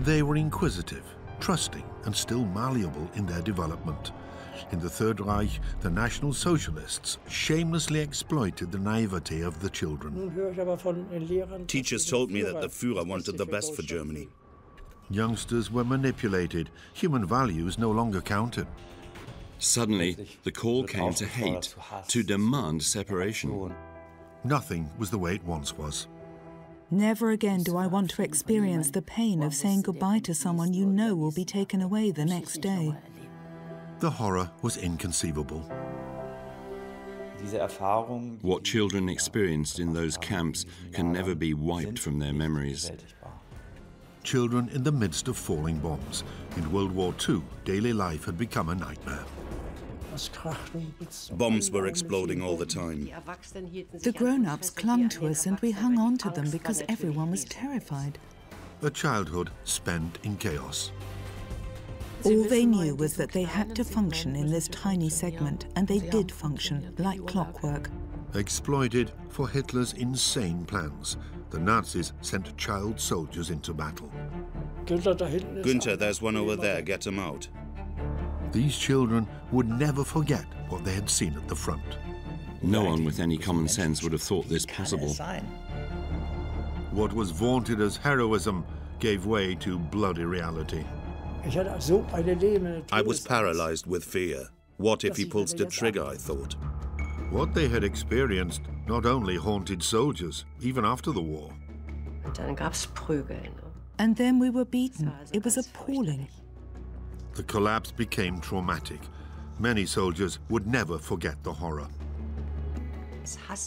They were inquisitive, trusting, and still malleable in their development. In the Third Reich, the National Socialists shamelessly exploited the naivety of the children. Teachers told me that the Führer wanted the best for Germany. Youngsters were manipulated. Human values no longer counted. Suddenly, the call came to hate, to demand separation. Nothing was the way it once was. Never again do I want to experience the pain of saying goodbye to someone you know will be taken away the next day. The horror was inconceivable. What children experienced in those camps can never be wiped from their memories. Children in the midst of falling bombs. In World War II, daily life had become a nightmare. Bombs were exploding all the time. The grown-ups clung to us and we hung on to them because everyone was terrified. A childhood spent in chaos. All they knew was that they had to function in this tiny segment, and they did function like clockwork. Exploited for Hitler's insane plans, the Nazis sent child soldiers into battle. Günther, there's one over there, get him out. These children would never forget what they had seen at the front. No one with any common sense would have thought this possible. What was vaunted as heroism gave way to bloody reality. I was paralyzed with fear. What if he pulls the trigger, I thought. What they had experienced not only haunted soldiers, even after the war. And then we were beaten. It was appalling. The collapse became traumatic. Many soldiers would never forget the horror.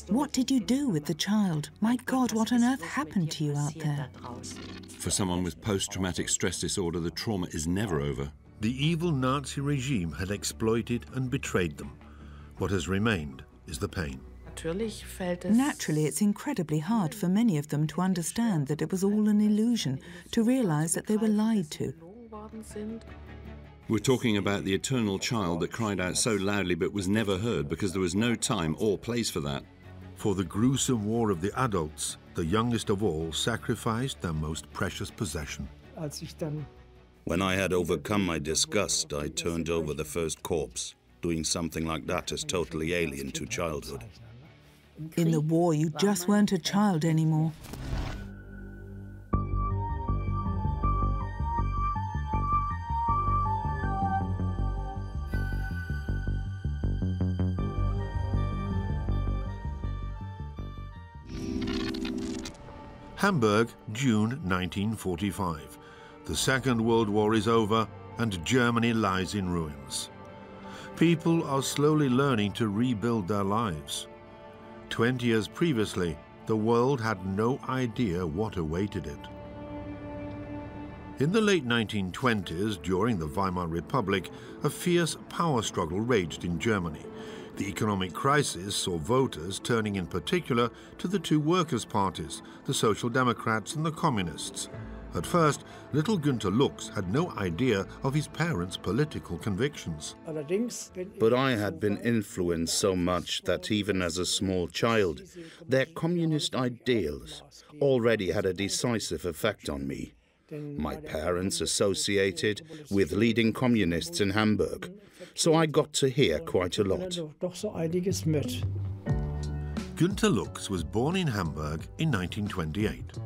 What did you do with the child? My God, what on earth happened to you out there? For someone with post-traumatic stress disorder, the trauma is never over. The evil Nazi regime had exploited and betrayed them. What has remained is the pain. Naturally, it's incredibly hard for many of them to understand that it was all an illusion, to realize that they were lied to. We're talking about the eternal child that cried out so loudly but was never heard because there was no time or place for that. For the gruesome war of the adults, the youngest of all sacrificed their most precious possession. When I had overcome my disgust, I turned over the first corpse. Doing something like that is totally alien to childhood. In the war, you just weren't a child anymore. Hamburg, June 1945. The Second World War is over and Germany lies in ruins. People are slowly learning to rebuild their lives. 20 years previously, the world had no idea what awaited it. In the late 1920s, during the Weimar Republic, a fierce power struggle raged in Germany. The economic crisis saw voters turning in particular to the two workers' parties, the Social Democrats and the Communists. At first, little Günter Lux had no idea of his parents' political convictions. But I had been influenced so much that even as a small child, their communist ideals already had a decisive effect on me. My parents associated with leading communists in Hamburg, so I got to hear quite a lot. Günter Lux was born in Hamburg in 1928.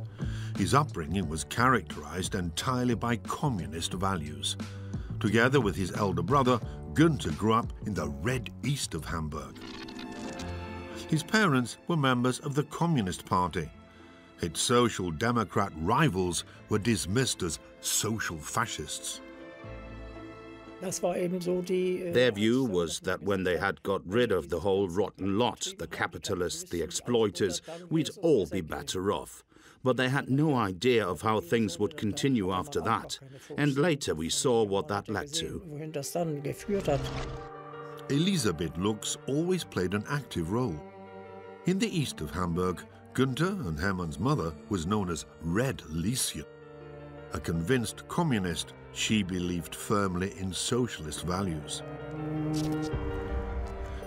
His upbringing was characterized entirely by communist values. Together with his elder brother, Günter grew up in the Red East of Hamburg. His parents were members of the Communist Party. Its Social Democrat rivals were dismissed as social fascists. Their view was that when they had got rid of the whole rotten lot, the capitalists, the exploiters, we'd all be better off. But they had no idea of how things would continue after that. And later we saw what that led to. Elisabeth Lux always played an active role. In the east of Hamburg, Günther and Hermann's mother was known as Red Lieschen. A convinced communist, she believed firmly in socialist values.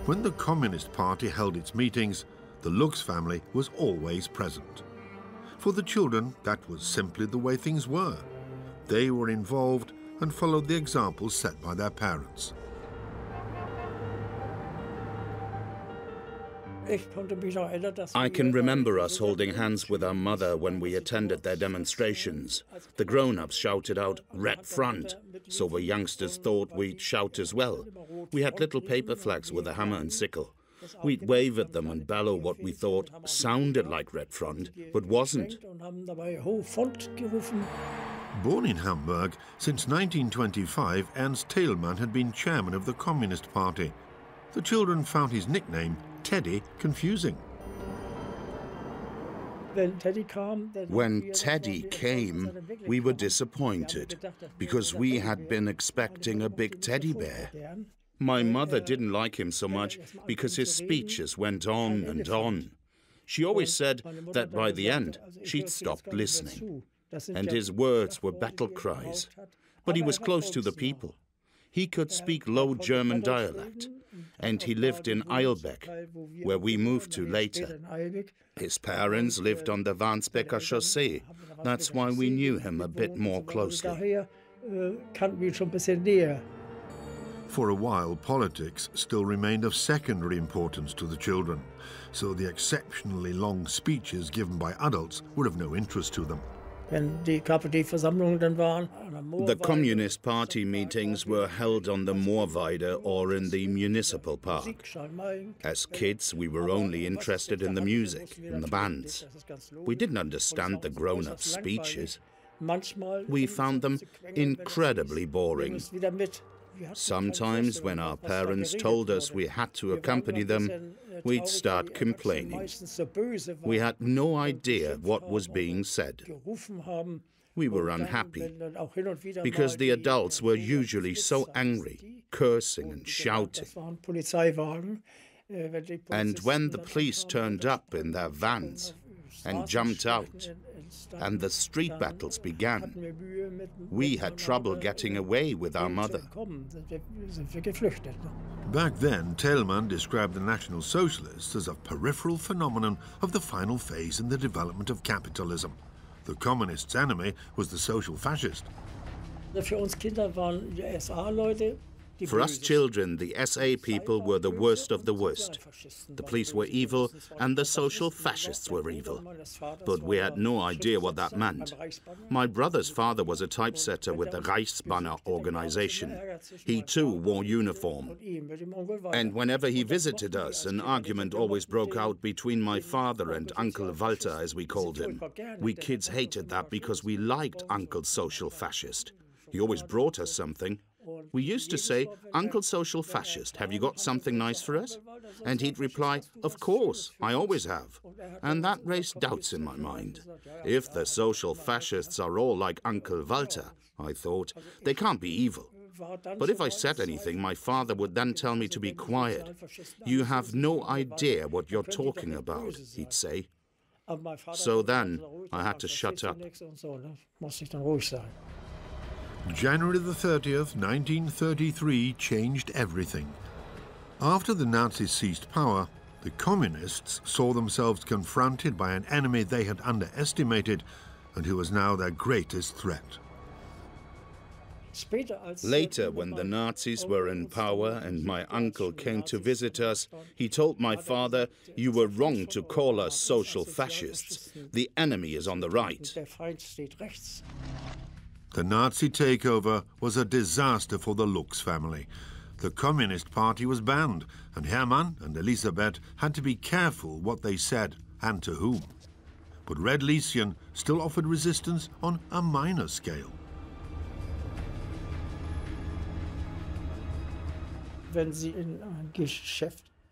When the Communist Party held its meetings, the Lux family was always present. For the children, that was simply the way things were. They were involved and followed the example set by their parents. I can remember us holding hands with our mother when we attended their demonstrations. The grown-ups shouted out, "Red Front," so we youngsters thought we'd shout as well. We had little paper flags with a hammer and sickle. We'd wave at them and bellow what we thought sounded like Red Front, but wasn't. Born in Hamburg, since 1925, Ernst Thälmann had been chairman of the Communist Party. The children found his nickname, Teddy, confusing. When Teddy came, we were disappointed because we had been expecting a big teddy bear. My mother didn't like him so much because his speeches went on and on. She always said that by the end she'd stopped listening, and his words were battle cries. But he was close to the people. He could speak Low German dialect, and he lived in Eilbeck, where we moved to later. His parents lived on the Warnsbecker Chaussee. That's why we knew him a bit more closely. For a while, politics still remained of secondary importance to the children, so the exceptionally long speeches given by adults were of no interest to them. The Communist Party meetings were held on the Moorweide or in the municipal park. As kids, we were only interested in the music, in the bands. We didn't understand the grown-up speeches. We found them incredibly boring. Sometimes, when our parents told us we had to accompany them, we'd start complaining. We had no idea what was being said. We were unhappy because the adults were usually so angry, cursing and shouting. And when the police turned up in their vans and jumped out, and the street battles began, we had trouble getting away with our mother. Back then, Thälmann described the National Socialists as a peripheral phenomenon of the final phase in the development of capitalism. The communists' enemy was the social fascist. For us children, the SA people were the worst of the worst. The police were evil and the social fascists were evil. But we had no idea what that meant. My brother's father was a typesetter with the Reichsbanner organization. He too wore uniform. And whenever he visited us, an argument always broke out between my father and Uncle Walter, as we called him. We kids hated that because we liked Uncle's social fascist. He always brought us something. We used to say, "Uncle Social Fascist, have you got something nice for us?" And he'd reply, "Of course, I always have." And that raised doubts in my mind. If the social fascists are all like Uncle Walter, I thought, they can't be evil. But if I said anything, my father would then tell me to be quiet. "You have no idea what you're talking about," he'd say. So then I had to shut up. January the 30th, 1933 changed everything. After the Nazis seized power, the communists saw themselves confronted by an enemy they had underestimated and who was now their greatest threat. Later, when the Nazis were in power and my uncle came to visit us, he told my father, "You were wrong to call us social fascists. The enemy is on the right." The Nazi takeover was a disaster for the Lux family. The Communist Party was banned, and Hermann and Elisabeth had to be careful what they said and to whom. But Red Lieschen still offered resistance on a minor scale.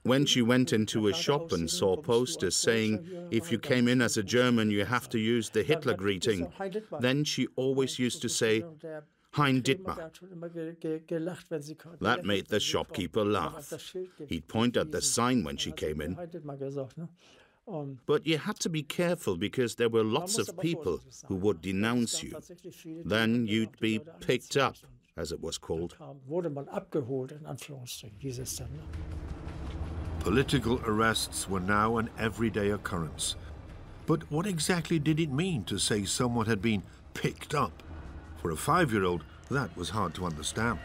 When she went into a shop and saw posters saying, "If you came in as a German, you have to use the Hitler greeting," then she always used to say, "Hein Dittmar." That made the shopkeeper laugh. He'd point at the sign when she came in. But you had to be careful because there were lots of people who would denounce you. Then you'd be picked up, as it was called. Political arrests were now an everyday occurrence. But what exactly did it mean to say someone had been picked up? For a 5-year-old, that was hard to understand.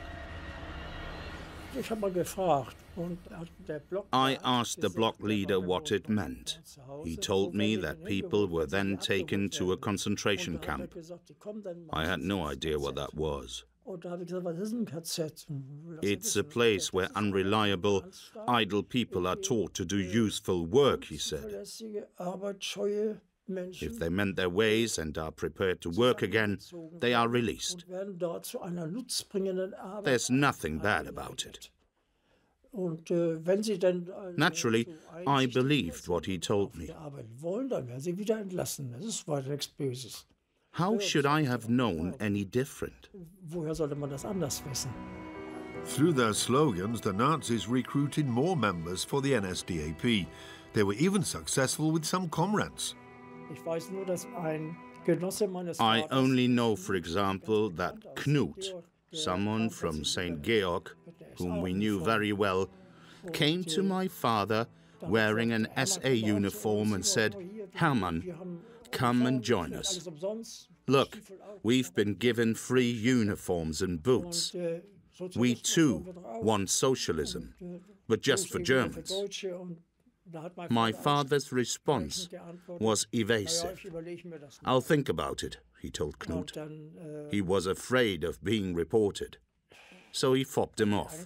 I asked the block leader what it meant. He told me that people were then taken to a concentration camp. I had no idea what that was. It's a place where unreliable, idle people are taught to do useful work, he said. If they mend their ways and are prepared to work again, they are released. There's nothing bad about it. Naturally, I believed what he told me. How should I have known any different? Through their slogans, the Nazis recruited more members for the NSDAP. They were even successful with some comrades. I only know, for example, that Knut, someone from St. Georg, whom we knew very well, came to my father wearing an SA uniform and said, "Hermann, come and join us. Look, we've been given free uniforms and boots. We too want socialism, but just for Germans." My father's response was evasive. "I'll think about it," he told Knut. He was afraid of being reported, so he fobbed him off.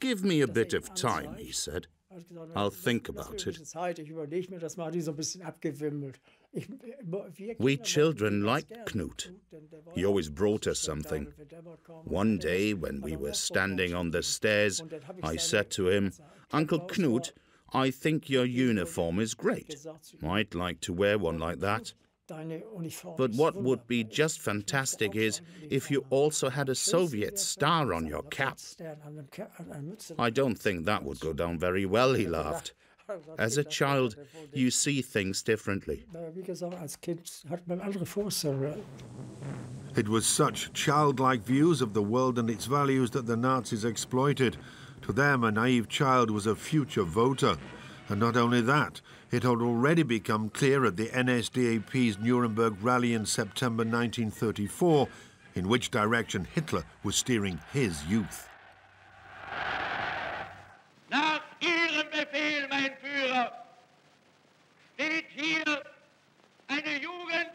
"Give me a bit of time," he said. "I'll think about it." We children liked Knut. He always brought us something. One day, when we were standing on the stairs, I said to him, "Uncle Knut, I think your uniform is great. I'd like to wear one like that. But what would be just fantastic is if you also had a Soviet star on your cap." "I don't think that would go down very well," he laughed. As a child, you see things differently. It was such childlike views of the world and its values that the Nazis exploited. To them, a naive child was a future voter. And not only that, it had already become clear at the NSDAP's Nuremberg rally in September 1934 in which direction Hitler was steering his youth. Nach Ihrem Befehl, mein Führer, steht hier eine Jugend,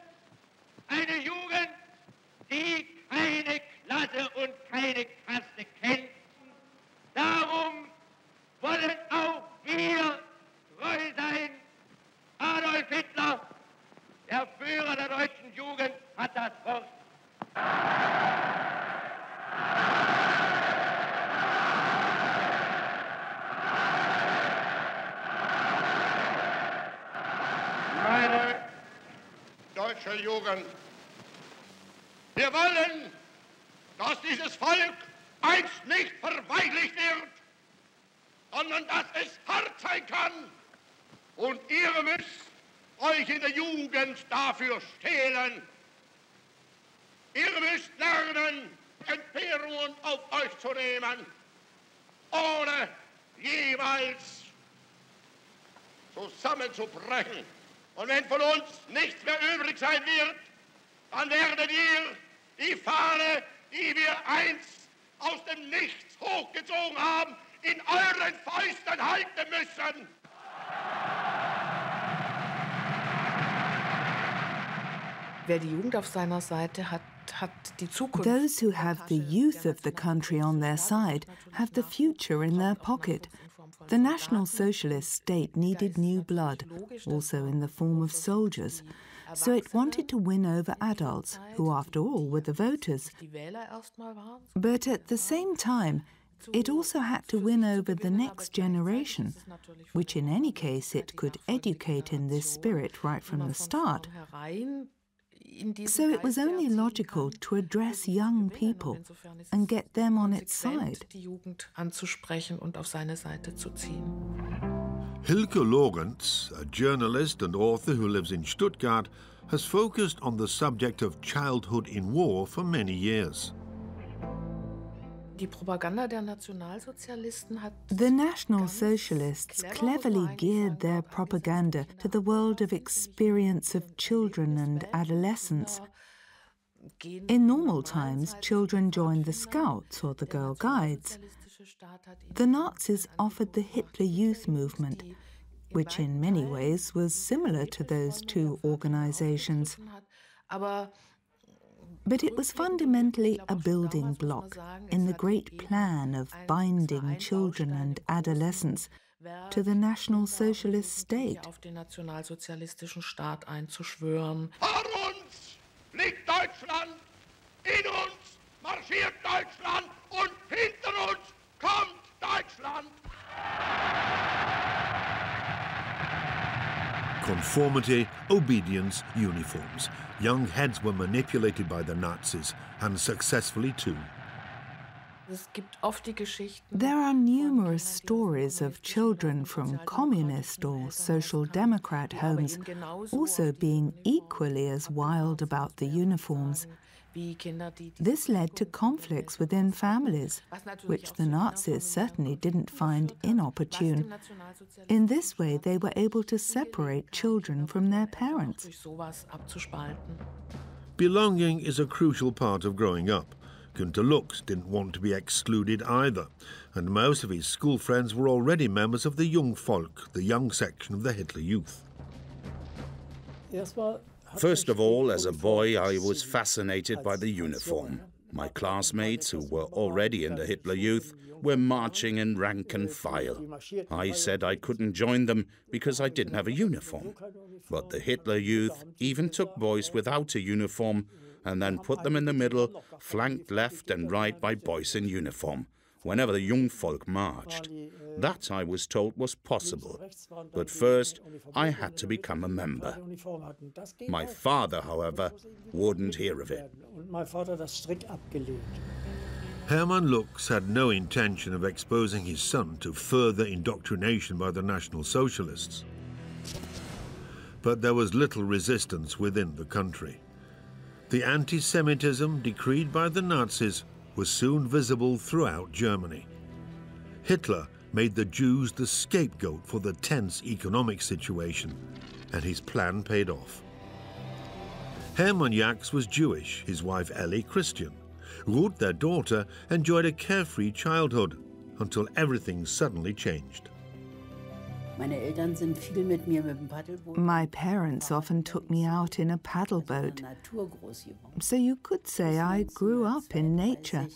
die keine Klasse und keine Kaste kennt. Darum wollen auch wir treu sein. Adolf Hitler, der Führer der deutschen Jugend, hat das Wort. Meine deutsche Jugend, wir wollen, dass dieses Volk einst nicht verweichlicht wird, sondern dass es hart sein kann. Und ihr müsst euch in der Jugend dafür stehlen. Ihr müsst lernen, Entbehrungen auf euch zu nehmen, ohne jeweils zusammenzubrechen. Und wenn von uns nichts mehr übrig sein wird, dann werdet ihr die Fahne, die wir einst aus dem Nichts hochgezogen haben, in euren Fäusten halten müssen. Wer die Jugend auf seiner Seite hat, hat die Zukunft. Those who have the youth of the country on their side have the future in their pocket. The National Socialist state needed new blood, also in the form of soldiers. So it wanted to win over adults, who after all were the voters. But at the same time, it also had to win over the next generation, which in any case it could educate in this spirit right from the start. So it was only logical to address young people and get them on its side. Hilke Lorenz, a journalist and author who lives in Stuttgart, has focused on the subject of childhood in war for many years. The National Socialists cleverly geared their propaganda to the world of experience of children and adolescents. In normal times, children joined the Scouts or the Girl Guides. The Nazis offered the Hitler Youth Movement, which in many ways was similar to those two organizations. But it was fundamentally a building block in the great plan of binding children and adolescents to the National Socialist state. Vor uns liegt Deutschland, in uns marschiert Deutschland und hinter uns kommt Deutschland. Conformity, obedience, uniforms. Young heads were manipulated by the Nazis, and successfully too. There are numerous stories of children from communist or social democrat homes also being equally as wild about the uniforms. This led to conflicts within families, which the Nazis certainly didn't find inopportune. In this way, they were able to separate children from their parents. Belonging is a crucial part of growing up. Günter Lux didn't want to be excluded either, and most of his school friends were already members of the Jungvolk, the young section of the Hitler Youth. First of all, as a boy, I was fascinated by the uniform. My classmates, who were already in the Hitler Youth, were marching in rank and file. I said I couldn't join them because I didn't have a uniform. But the Hitler Youth even took boys without a uniform and then put them in the middle, flanked left and right by boys in uniform, whenever the Jungvolk marched. That, I was told, was possible. But first, I had to become a member. My father, however, wouldn't hear of it. Hermann Lux had no intention of exposing his son to further indoctrination by the National Socialists. But there was little resistance within the country. The anti-Semitism decreed by the Nazis was soon visible throughout Germany. Hitler made the Jews the scapegoat for the tense economic situation, and his plan paid off. Hermann Jax was Jewish, his wife Ellie Christian. Ruth, their daughter, enjoyed a carefree childhood until everything suddenly changed. My parents often took me out in a paddle boat, so you could say I grew up in nature.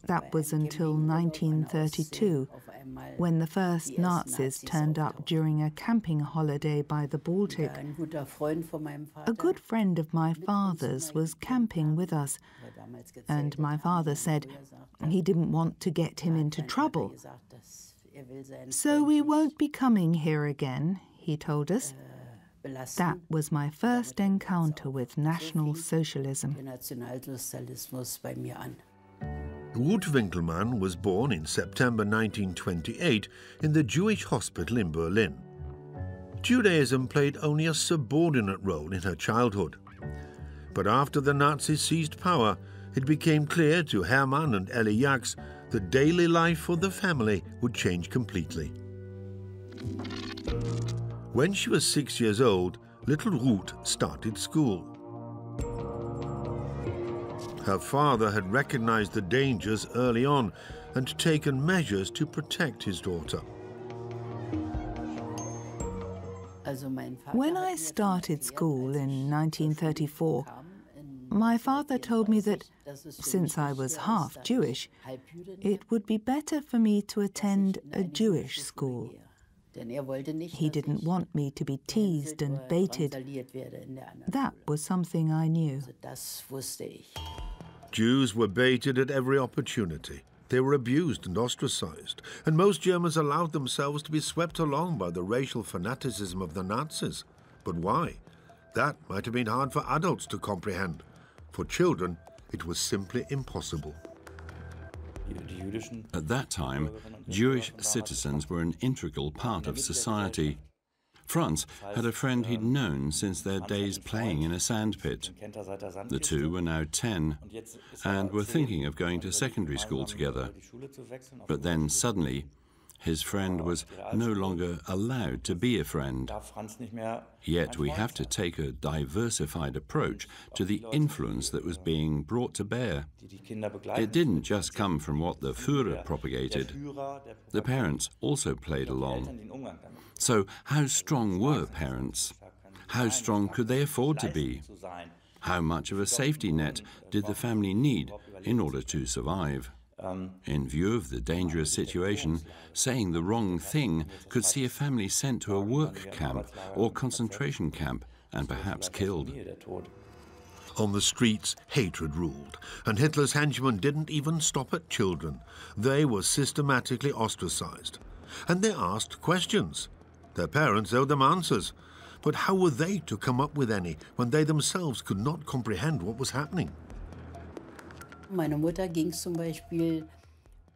That was until 1932, when the first Nazis turned up during a camping holiday by the Baltic. A good friend of my father's was camping with us, and my father said he didn't want to get him into trouble. "So we won't be coming here again," he told us. That was my first encounter with National Socialism. Ruth Winkelmann was born in September 1928 in the Jewish hospital in Berlin. Judaism played only a subordinate role in her childhood. But after the Nazis seized power, it became clear to Hermann and Ellie Jax that daily life for the family would change completely. When she was 6 years old, little Ruth started school. Her father had recognized the dangers early on and taken measures to protect his daughter. When I started school in 1934, my father told me that, since I was half Jewish, it would be better for me to attend a Jewish school. He didn't want me to be teased and baited. That was something I knew. Jews were baited at every opportunity. They were abused and ostracized, and most Germans allowed themselves to be swept along by the racial fanaticism of the Nazis. But why? That might have been hard for adults to comprehend. For children, it was simply impossible. At that time, Jewish citizens were an integral part of society. Franz had a friend he'd known since their days playing in a sandpit. The two were now 10 and were thinking of going to secondary school together. But then suddenly, His friend was no longer allowed to be a friend. Yet we have to take a diversified approach to the influence that was being brought to bear. It didn't just come from what the Führer propagated. The parents also played along. So how strong were parents? How strong could they afford to be? How much of a safety net did the family need in order to survive? In view of the dangerous situation, saying the wrong thing could see a family sent to a work camp or concentration camp and perhaps killed. On the streets, hatred ruled, and Hitler's henchmen didn't even stop at children. They were systematically ostracized. And they asked questions. Their parents owed them answers. But how were they to come up with any when they themselves could not comprehend what was happening?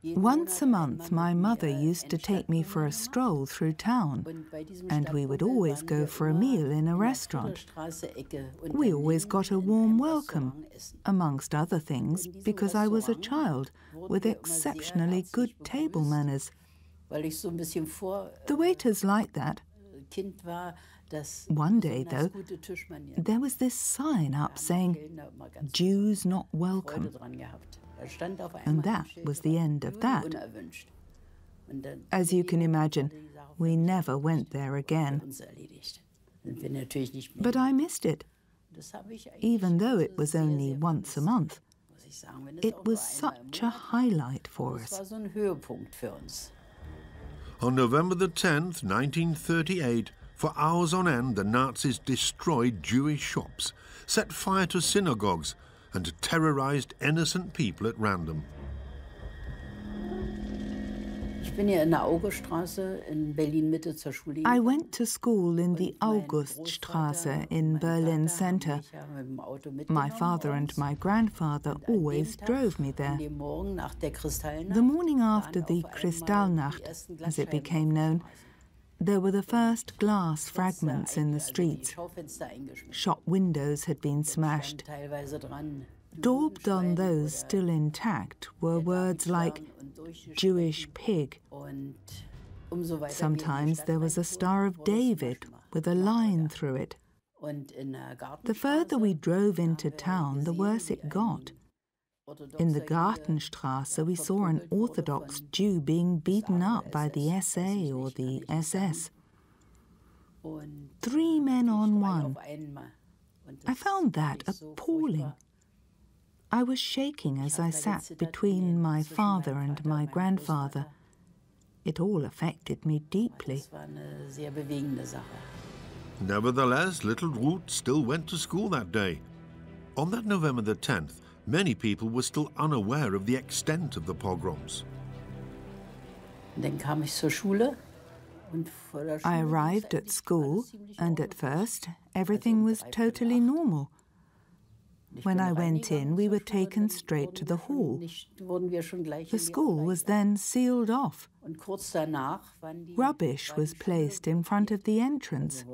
Once a month, my mother used to take me for a stroll through town, and we would always go for a meal in a restaurant. We always got a warm welcome, amongst other things, because I was a child with exceptionally good table manners. The waiters liked that. One day, though, there was this sign up saying, "Jews not welcome." And that was the end of that. As you can imagine, we never went there again. But I missed it. Even though it was only once a month, it was such a highlight for us. On November the 10th, 1938, for hours on end, the Nazis destroyed Jewish shops, set fire to synagogues, and terrorized innocent people at random. I went to school in the Auguststrasse in Berlin center. My father and my grandfather always drove me there. The morning after the Kristallnacht, as it became known, there were the first glass fragments in the streets. Shop windows had been smashed. Daubed on those still intact were words like Jewish pig. Sometimes there was a Star of David with a line through it. The further we drove into town, the worse it got. In the Gartenstrasse, we saw an Orthodox Jew being beaten up by the SA or the SS. 3 men on one. I found that appalling. I was shaking as I sat between my father and my grandfather. It all affected me deeply. Nevertheless, little Ruth still went to school that day. On that November the 10th, many people were still unaware of the extent of the pogroms. I arrived at school, and at first, everything was totally normal. When I went in, we were taken straight to the hall. The school was then sealed off. Rubbish was placed in front of the entrance,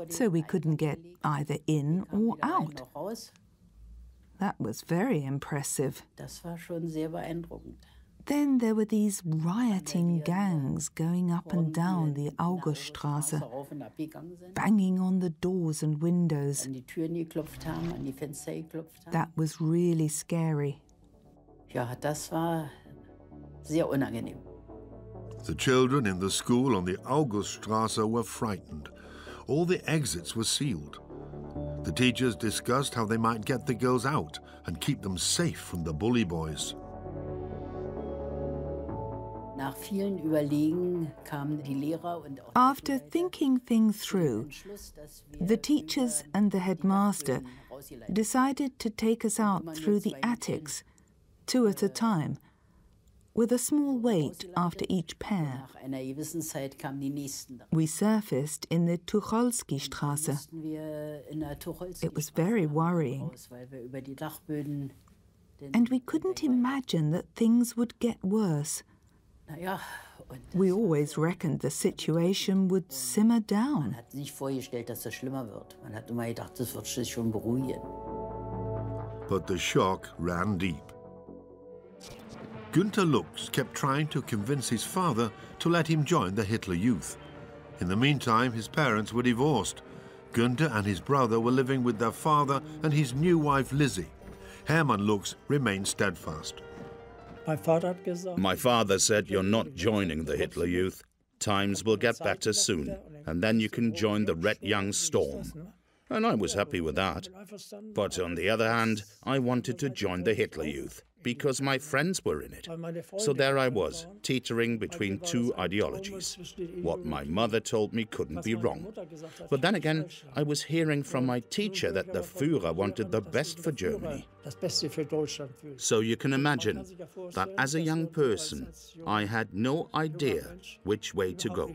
so we couldn't get either in or out. That was very impressive. Then there were these rioting gangs going up and down the Auguststrasse, banging on the doors and windows. That was really scary. The children in the school on the Auguststrasse were frightened. All the exits were sealed. The teachers discussed how they might get the girls out and keep them safe from the bully boys. After thinking things through, the teachers and the headmaster decided to take us out through the attics, 2 at a time, with a small wait after each pair. We surfaced in the Tucholskystrasse. It was very worrying. And we couldn't imagine that things would get worse. We always reckoned the situation would simmer down. But the shock ran deep. Günter Lux kept trying to convince his father to let him join the Hitler Youth. In the meantime, his parents were divorced. Günter and his brother were living with their father and his new wife Lizzie. Hermann Lux remained steadfast. My father said, "You're not joining the Hitler Youth. Times will get better soon, and then you can join the Red Young Storm." And I was happy with that. But on the other hand, I wanted to join the Hitler Youth because my friends were in it. So there I was, teetering between two ideologies. What my mother told me couldn't be wrong. But then again, I was hearing from my teacher that the Führer wanted the best for Germany. So you can imagine that as a young person, I had no idea which way to go.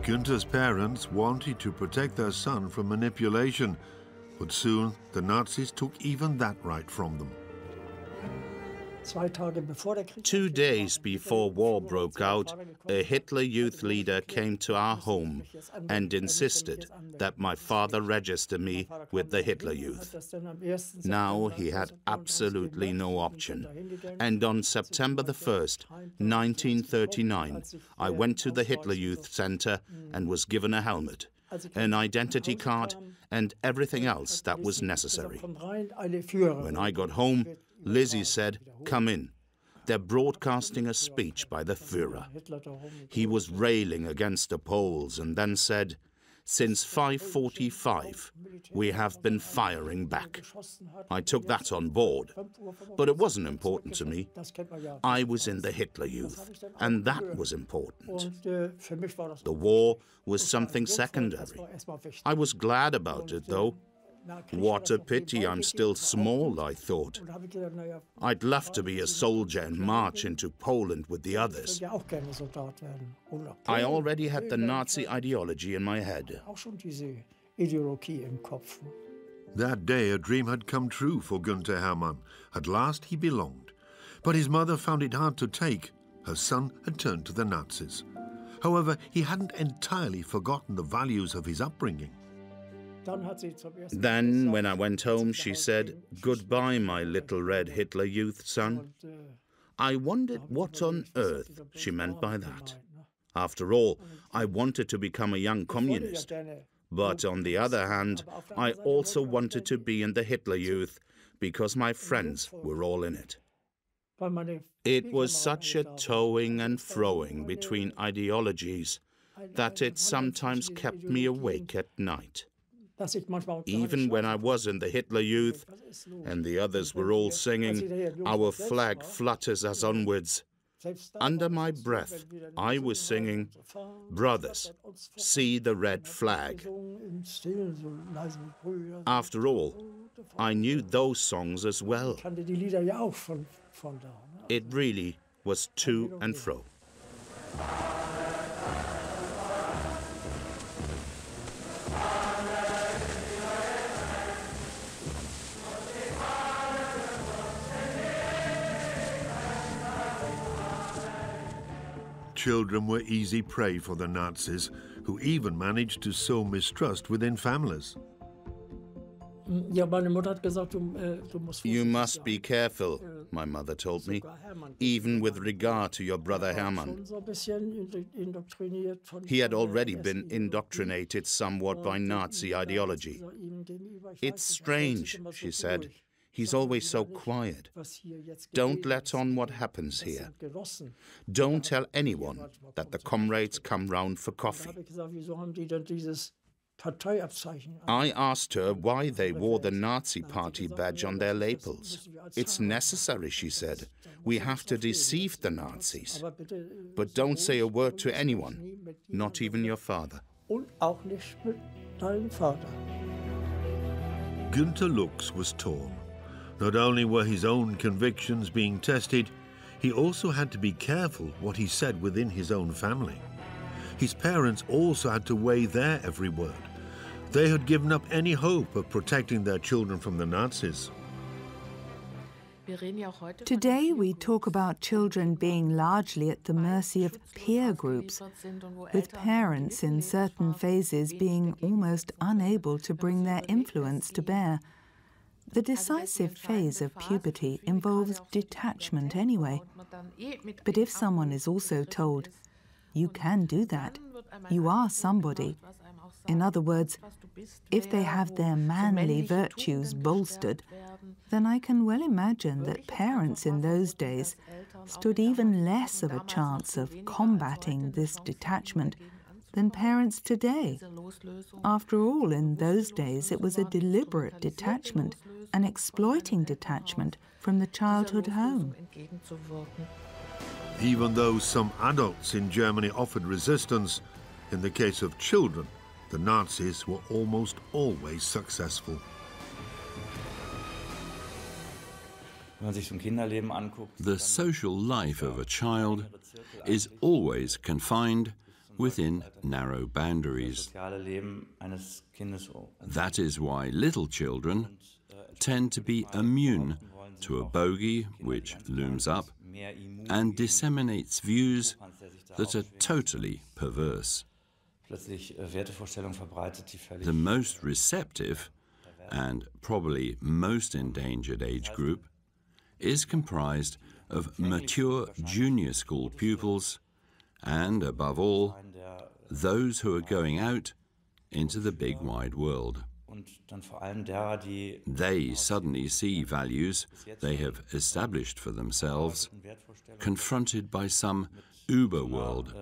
Günter's parents wanted to protect their son from manipulation, but soon the Nazis took even that right from them. 2 days before war broke out, a Hitler Youth leader came to our home and insisted that my father register me with the Hitler Youth. Now he had absolutely no option. And on September the 1st, 1939, I went to the Hitler Youth Center and was given a helmet, an identity card, and everything else that was necessary. When I got home, Lizzie said, "Come in. They're broadcasting a speech by the Führer." He was railing against the Poles and then said, "Since 5:45, we have been firing back." I took that on board, but it wasn't important to me. I was in the Hitler Youth, and that was important. The war was something secondary. I was glad about it, though. What a pity I'm still small, I thought. I'd love to be a soldier and march into Poland with the others. I already had the Nazi ideology in my head. That day a dream had come true for Günter Hermann. At last he belonged. But his mother found it hard to take. Her son had turned to the Nazis. However, he hadn't entirely forgotten the values of his upbringing. Then, when I went home, she said, "Goodbye, my little red Hitler Youth son." I wondered what on earth she meant by that. After all, I wanted to become a young communist. But on the other hand, I also wanted to be in the Hitler Youth because my friends were all in it. It was such a toing and froing between ideologies that it sometimes kept me awake at night. Even when I was in the Hitler Youth and the others were all singing, "Our flag flutters us onwards," under my breath I was singing, "Brothers, see the red flag." After all, I knew those songs as well. It really was to and fro. Children were easy prey for the Nazis, who even managed to sow mistrust within families. "You must be careful," my mother told me, "even with regard to your brother Hermann." He had already been indoctrinated somewhat by Nazi ideology. "It's strange," she said. "He's always so quiet. Don't let on what happens here. Don't tell anyone that the comrades come round for coffee." I asked her why they wore the Nazi party badge on their lapels. "It's necessary," she said. "We have to deceive the Nazis. But don't say a word to anyone, not even your father." Günter Lux was torn. Not only were his own convictions being tested, he also had to be careful what he said within his own family. His parents also had to weigh their every word. They had given up any hope of protecting their children from the Nazis. Today we talk about children being largely at the mercy of peer groups, with parents in certain phases being almost unable to bring their influence to bear. The decisive phase of puberty involves detachment anyway. But if someone is also told, you can do that, you are somebody, in other words, if they have their manly virtues bolstered, then I can well imagine that parents in those days stood even less of a chance of combating this detachment than parents today. After all, in those days it was a deliberate detachment, an exploiting detachment from the childhood home. Even though some adults in Germany offered resistance, in the case of children, the Nazis were almost always successful. The social life of a child is always confined within narrow boundaries. That is why little children tend to be immune to a bogey which looms up and disseminates views that are totally perverse. The most receptive and probably most endangered age group is comprised of mature junior school pupils and, above all, those who are going out into the big wide world. They suddenly see values they have established for themselves confronted by some Überworld.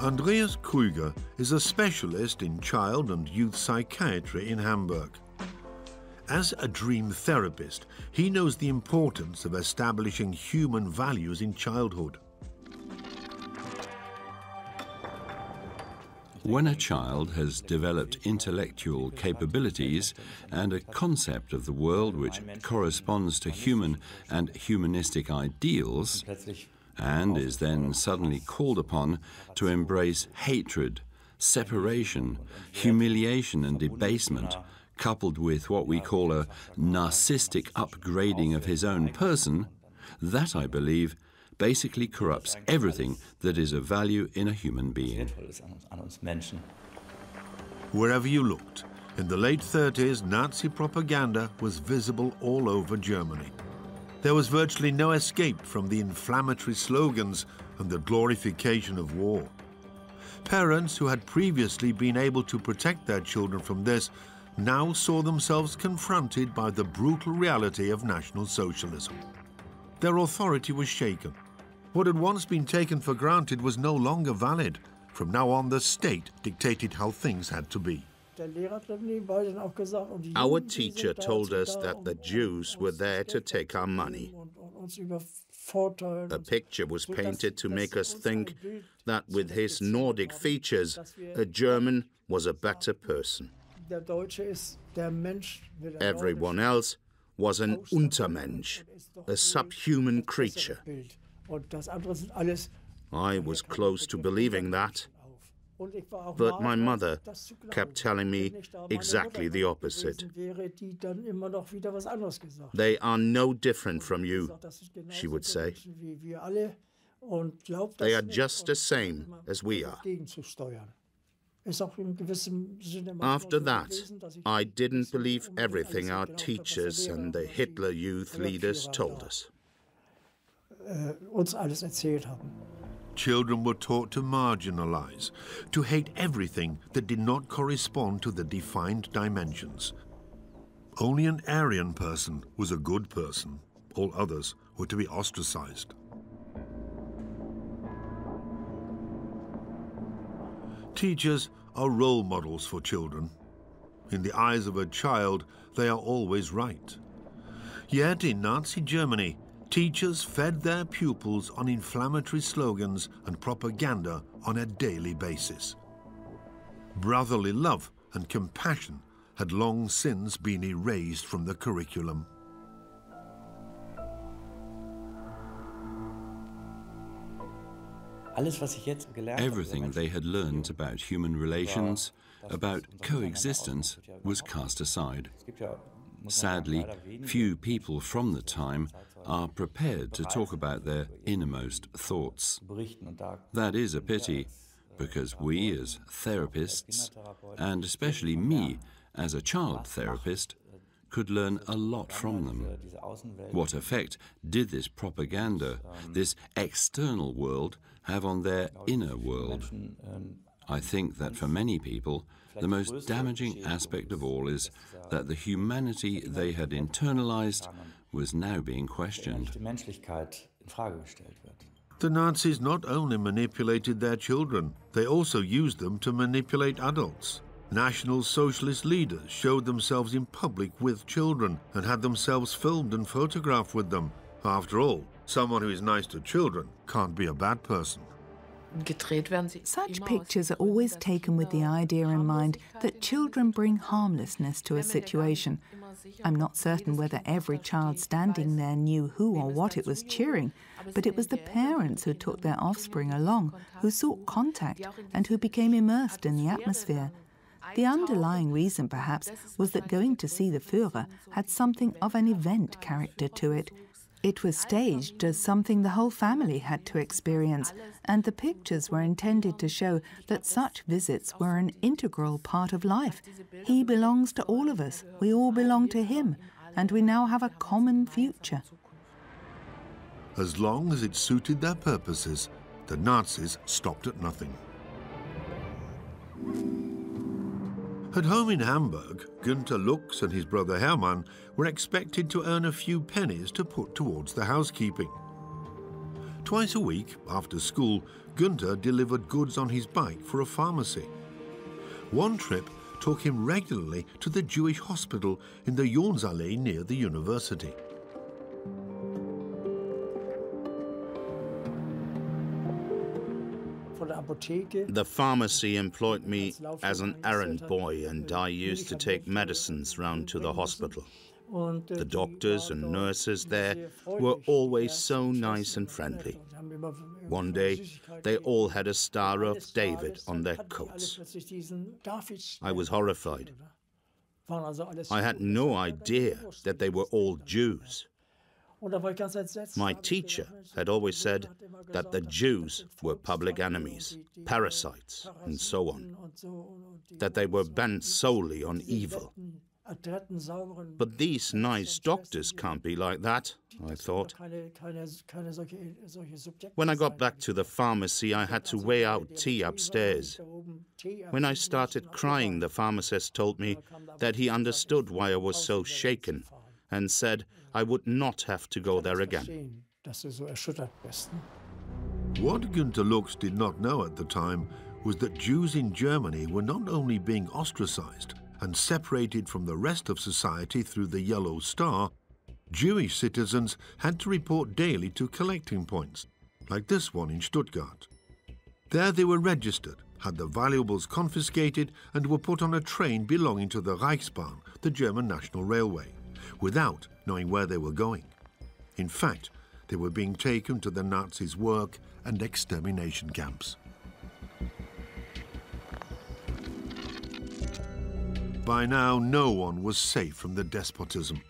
Andreas Krüger is a specialist in child and youth psychiatry in Hamburg. As a dream therapist, he knows the importance of establishing human values in childhood. When a child has developed intellectual capabilities and a concept of the world which corresponds to human and humanistic ideals, and is then suddenly called upon to embrace hatred, separation, humiliation and debasement, coupled with what we call a narcissistic upgrading of his own person, that, I believe, basically corrupts everything that is of value in a human being. Wherever you looked, in the late 30s, Nazi propaganda was visible all over Germany. There was virtually no escape from the inflammatory slogans and the glorification of war. Parents who had previously been able to protect their children from this now saw themselves confronted by the brutal reality of National Socialism. Their authority was shaken. What had once been taken for granted was no longer valid. From now on, the state dictated how things had to be. Our teacher told us that the Jews were there to take our money. A picture was painted to make us think that with his Nordic features, a German was a better person. Everyone else was an Untermensch, a subhuman creature. I was close to believing that, but my mother kept telling me exactly the opposite. They are no different from you, she would say. They are just the same as we are. After that, I didn't believe everything our teachers and the Hitler Youth leaders told us. Children were taught to marginalize, to hate everything that did not correspond to the defined dimensions. Only an Aryan person was a good person. All others were to be ostracized. Teachers are role models for children. In the eyes of a child, they are always right. Yet in Nazi Germany, teachers fed their pupils on inflammatory slogans and propaganda on a daily basis. Brotherly love and compassion had long since been erased from the curriculum. Everything they had learned about human relations, about coexistence, was cast aside. Sadly, few people from the time are prepared to talk about their innermost thoughts. That is a pity, because we as therapists, and especially me as a child therapist, could learn a lot from them. What effect did this propaganda, this external world, have on their inner world? I think that for many people, the most damaging aspect of all is that the humanity they had internalized was now being questioned. The Nazis not only manipulated their children, they also used them to manipulate adults. National Socialist leaders showed themselves in public with children and had themselves filmed and photographed with them. After all, someone who is nice to children can't be a bad person. Such pictures are always taken with the idea in mind that children bring harmlessness to a situation. I'm not certain whether every child standing there knew who or what it was cheering, but it was the parents who took their offspring along, who sought contact and who became immersed in the atmosphere. The underlying reason, perhaps, was that going to see the Führer had something of an event character to it. It was staged as something the whole family had to experience, and the pictures were intended to show that such visits were an integral part of life. He belongs to all of us, we all belong to him, and we now have a common future. As long as it suited their purposes, the Nazis stopped at nothing. At home in Hamburg, Günter Lux and his brother Hermann were expected to earn a few pennies to put towards the housekeeping. Twice a week, after school, Günter delivered goods on his bike for a pharmacy. One trip took him regularly to the Jewish hospital in the Jonsallee near the university. The pharmacy employed me as an errand boy, and I used to take medicines round to the hospital. The doctors and nurses there were always so nice and friendly. One day, they all had a Star of David on their coats. I was horrified. I had no idea that they were all Jews. My teacher had always said that the Jews were public enemies, parasites, and so on, that they were bent solely on evil. But these nice doctors can't be like that, I thought. When I got back to the pharmacy, I had to weigh out tea upstairs. When I started crying, the pharmacist told me that he understood why I was so shaken and said I would not have to go there again. What Günter Lux did not know at the time was that Jews in Germany were not only being ostracized and separated from the rest of society through the Yellow Star, Jewish citizens had to report daily to collecting points, like this one in Stuttgart. There they were registered, had their valuables confiscated, and were put on a train belonging to the Reichsbahn, the German National Railway, without knowing where they were going. In fact, they were being taken to the Nazis' work and extermination camps. By now, no one was safe from the despotism.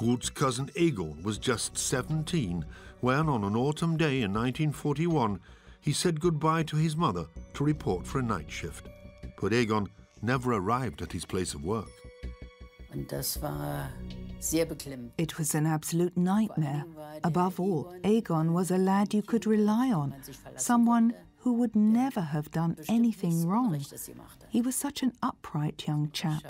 Ruth's cousin Egon was just 17 when, on an autumn day in 1941, he said goodbye to his mother to report for a night shift. But Egon never arrived at his place of work. It was an absolute nightmare. Above all, Egon was a lad you could rely on, someone who would never have done anything wrong. He was such an upright young chap.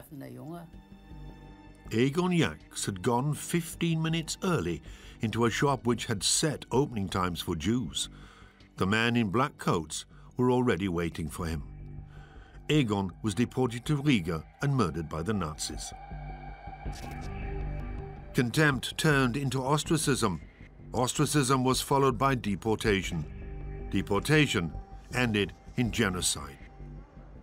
Egon Jacks had gone 15 minutes early into a shop which had set opening times for Jews. The men in black coats were already waiting for him. Egon was deported to Riga and murdered by the Nazis. Contempt turned into ostracism. Ostracism was followed by deportation. Deportation ended in genocide.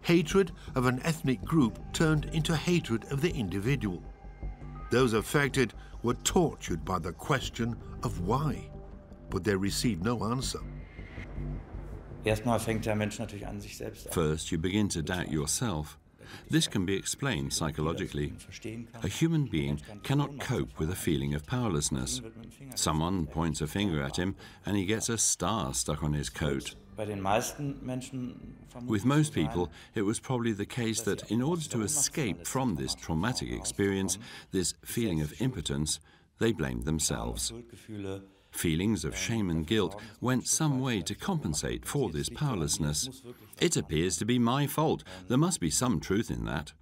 Hatred of an ethnic group turned into hatred of the individual. Those affected were tortured by the question of why, but they received no answer. First, you begin to doubt yourself. This can be explained psychologically. A human being cannot cope with a feeling of powerlessness. Someone points a finger at him and he gets a star stuck on his coat. With most people, it was probably the case that in order to escape from this traumatic experience, this feeling of impotence, they blamed themselves. Feelings of shame and guilt went some way to compensate for this powerlessness. It appears to be my fault. There must be some truth in that.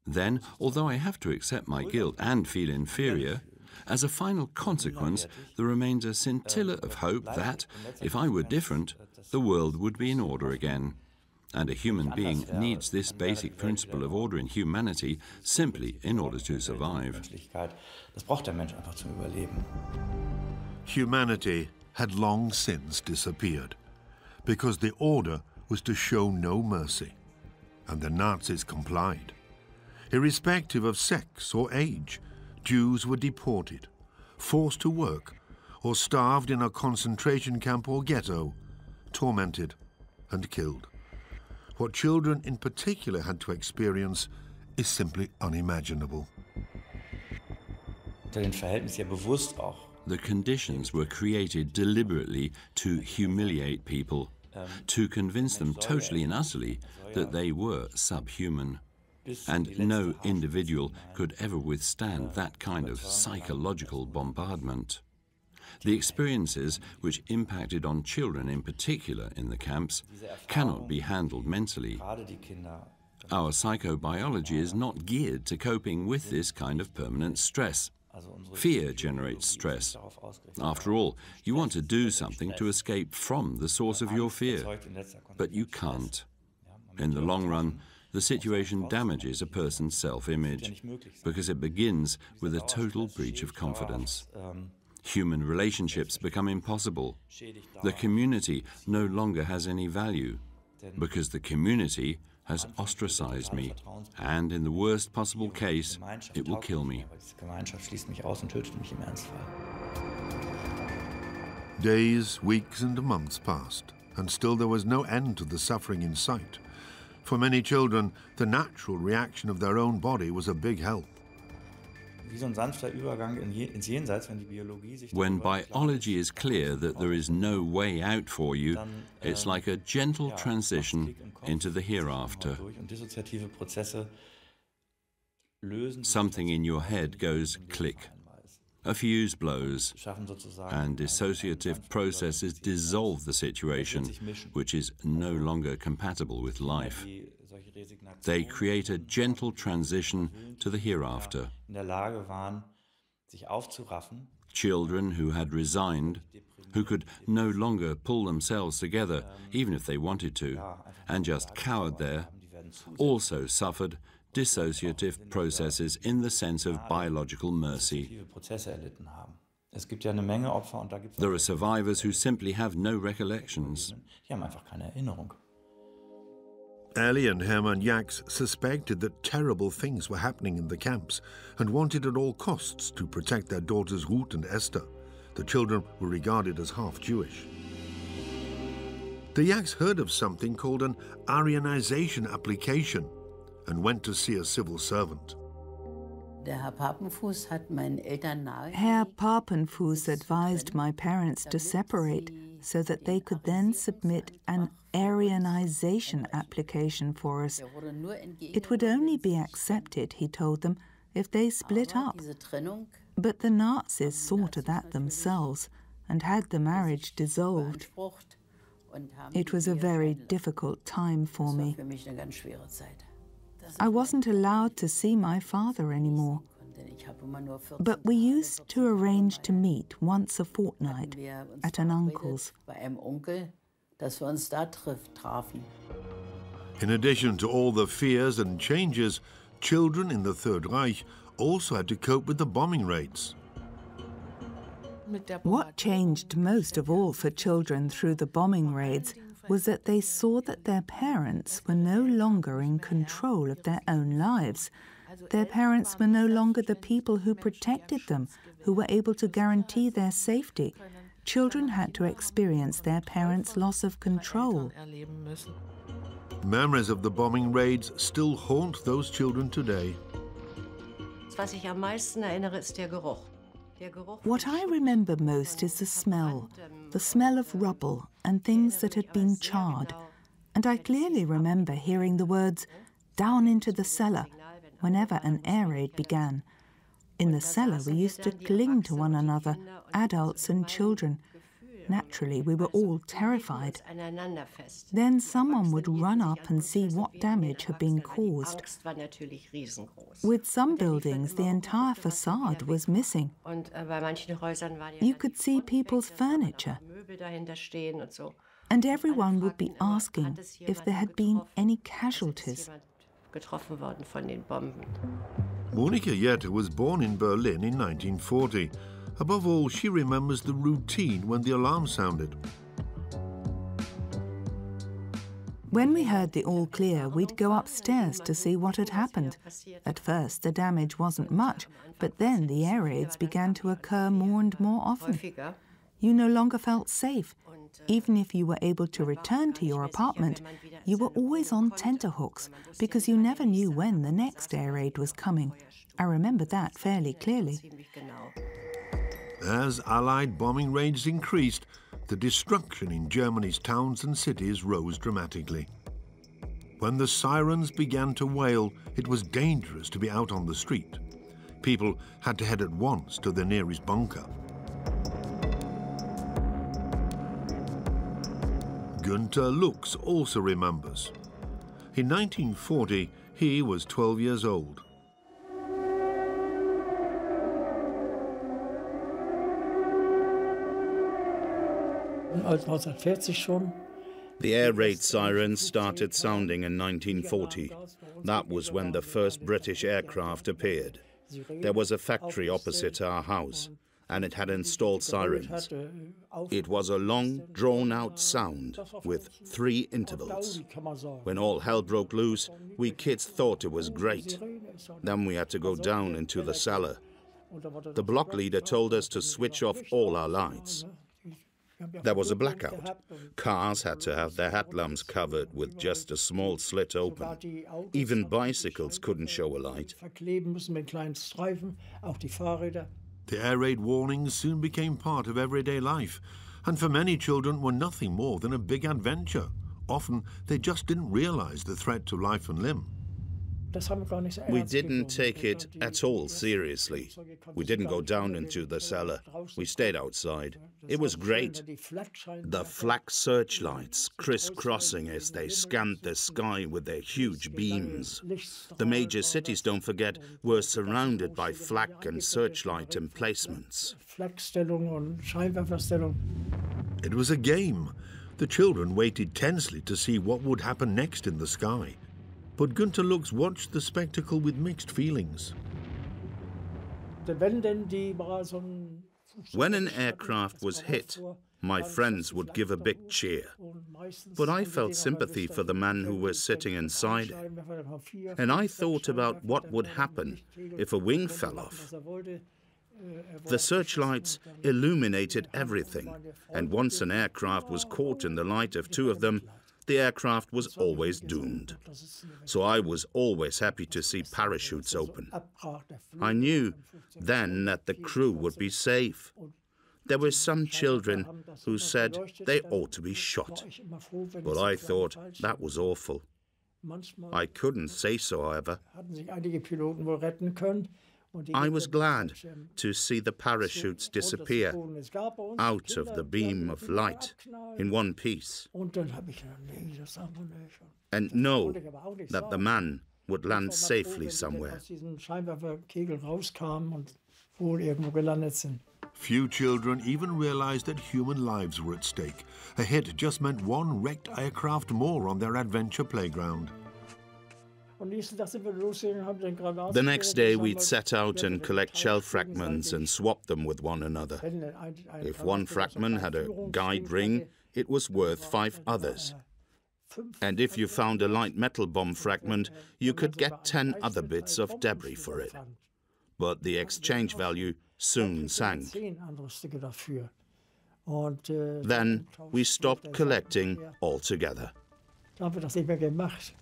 Then, although I have to accept my guilt and feel inferior, as a final consequence, there remains a scintilla of hope that, if I were different, the world would be in order again. And a human being needs this basic principle of order in humanity simply in order to survive. Humanity had long since disappeared because the order was to show no mercy, and the Nazis complied. Irrespective of sex or age, Jews were deported, forced to work, or starved in a concentration camp or ghetto, tormented and killed. What children in particular had to experience is simply unimaginable. The conditions were created deliberately to humiliate people, to convince them totally and utterly that they were subhuman. And no individual could ever withstand that kind of psychological bombardment. The experiences which impacted on children in particular in the camps cannot be handled mentally. Our psychobiology is not geared to coping with this kind of permanent stress. Fear generates stress. After all, you want to do something to escape from the source of your fear, but you can't. In the long run, the situation damages a person's self-image because it begins with a total breach of confidence. Human relationships become impossible. The community no longer has any value because the community has ostracized me, and in the worst possible case, it will kill me. Days, weeks and months passed, and still there was no end to the suffering in sight. For many children, the natural reaction of their own body was a big help. When biology is clear that there is no way out for you, it's like a gentle transition into the hereafter. Something in your head goes click. A fuse blows, and dissociative processes dissolve the situation, which is no longer compatible with life. They create a gentle transition to the hereafter. Children who had resigned, who could no longer pull themselves together, even if they wanted to, and just cowered there, also suffered dissociative processes in the sense of biological mercy. There are survivors who simply have no recollections. Ellie and Hermann Jax suspected that terrible things were happening in the camps and wanted at all costs to protect their daughters Ruth and Esther. The children were regarded as half-Jewish. The Jax heard of something called an Aryanization application and went to see a civil servant. Herr Papenfuss advised my parents to separate so that they could then submit an Aryanization application for us. It would only be accepted, he told them, if they split up. But the Nazis saw to that themselves and had the marriage dissolved. It was a very difficult time for me. I wasn't allowed to see my father anymore, but we used to arrange to meet once a fortnight at an uncle's. In addition to all the fears and changes, children in the Third Reich also had to cope with the bombing raids. What changed most of all for children through the bombing raids was that they saw that their parents were no longer in control of their own lives. Their parents were no longer the people who protected them, who were able to guarantee their safety. Children had to experience their parents' loss of control. Memories of the bombing raids still haunt those children today. What I remember most is the smell of rubble and things that had been charred. And I clearly remember hearing the words, "Down into the cellar," whenever an air raid began. In the cellar, we used to cling to one another, adults and children. Naturally, we were all terrified. Then someone would run up and see what damage had been caused. With some buildings, the entire facade was missing. You could see people's furniture. And everyone would be asking if there had been any casualties. Monika Jetter was born in Berlin in 1940. Above all, she remembers the routine when the alarm sounded. When we heard the all clear, we'd go upstairs to see what had happened. At first, the damage wasn't much, but then the air raids began to occur more and more often. You no longer felt safe. Even if you were able to return to your apartment, you were always on tenterhooks because you never knew when the next air raid was coming. I remember that fairly clearly. As Allied bombing raids increased, the destruction in Germany's towns and cities rose dramatically. When the sirens began to wail, it was dangerous to be out on the street. People had to head at once to their nearest bunker. Günter Lux also remembers. In 1940, he was 12 years old. The air raid sirens started sounding in 1940. That was when the first British aircraft appeared. There was a factory opposite our house, and it had installed sirens. It was a long, drawn-out sound with 3 intervals. When all hell broke loose, we kids thought it was great. Then we had to go down into the cellar. The block leader told us to switch off all our lights. There was a blackout. Cars had to have their headlamps covered with just a small slit open. Even bicycles couldn't show a light. The air raid warnings soon became part of everyday life, and for many children were nothing more than a big adventure. Often they just didn't realize the threat to life and limb. We didn't take it at all seriously. We didn't go down into the cellar. We stayed outside. It was great. The flak searchlights crisscrossing as they scanned the sky with their huge beams. The major cities, don't forget, were surrounded by flak and searchlight emplacements. It was a game. The children waited tensely to see what would happen next in the sky. But Günter Lux watched the spectacle with mixed feelings. When an aircraft was hit, my friends would give a big cheer. But I felt sympathy for the man who was sitting inside it. And I thought about what would happen if a wing fell off. The searchlights illuminated everything, and once an aircraft was caught in the light of 2 of them, the aircraft was always doomed. So I was always happy to see parachutes open. I knew then that the crew would be safe. There were some children who said they ought to be shot. But I thought that was awful. I couldn't say so, however. I was glad to see the parachutes disappear out of the beam of light in one piece and know that the man would land safely somewhere. Few children even realized that human lives were at stake. A hit just meant one wrecked aircraft more on their adventure playground. The next day we'd set out and collect shell fragments and swap them with one another. If one fragment had a guide ring, it was worth 5 others. And if you found a light metal bomb fragment, you could get 10 other bits of debris for it. But the exchange value soon sank. Then we stopped collecting altogether. Da haben wir das nicht mehr gemacht.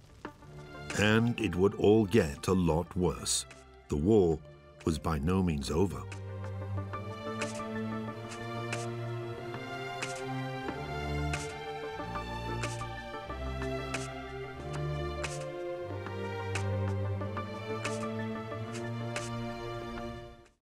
And it would all get a lot worse. The war was by no means over.